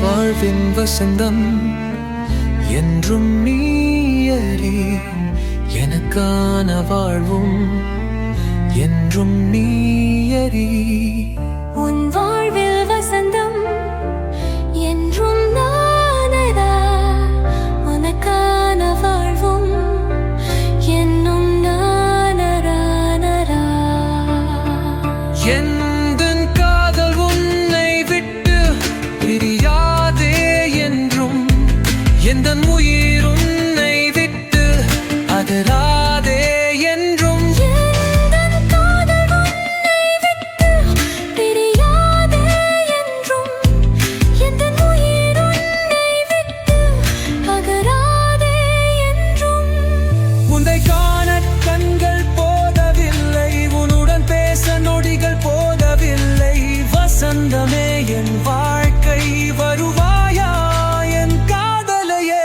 வாழ்வின் வசந்தம் என்றும் நீயறி, எனக்கான வாழ்வும் என்றும் நீயறி. உன் வாழ்வில் வசந்தம் என்றும் நானடா, உனக்கான வாழ்வும் என்னும் நானடா. எந்தன் காதல் உன்னை விட்டு பிரியாதே என்றும், எந்தன் உயிர் உன்னை விட்டு அகலாதே என்றும். எந்தன் காதல் உன்னை விட்டு பிரியாதே என்றும், எந்தன் உயிர் உன்னை விட்டு அகலாதே என்றும். உன்னை காண கண்கள் போதவில்லை, உன்னுடன் பேச நொடிகள் போதவில்லை. வசந்தமே என் வாழ்க்கை, வருவாயா என் காதலையே.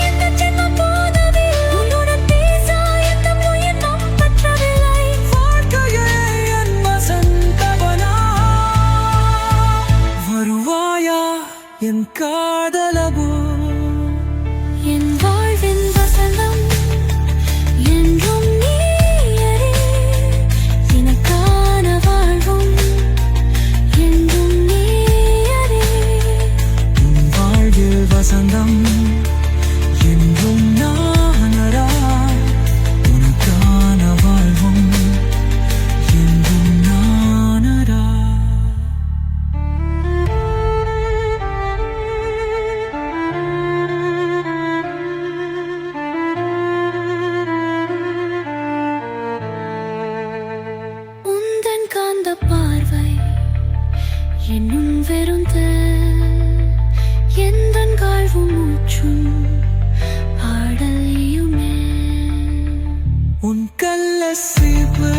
எந்தன் ஜென்மம் போதவில்லை, உன்னுடன் பேச எந்தன் உயிர் நம் பற்றவில்லை. வாழ்க்கையே என் வசந்தவனா, வருவாயா என் காதலவோ. என் வாழ்வின் வசந்தம் என்றும் நீயறி, எனக்கான வாழ்வும் என்றும் நீயறி. உன் வாழ்வில் வசந்தம் என்றும் நானடா, உனக்கான வாழ்வும் என்றும் நானடா. உந்தன் காந்த பார்வை என்னும் வெறுந்த, எந்தன் கால்வும் மூச்சும் பாடலியுமே. உன் கள்ள சிவு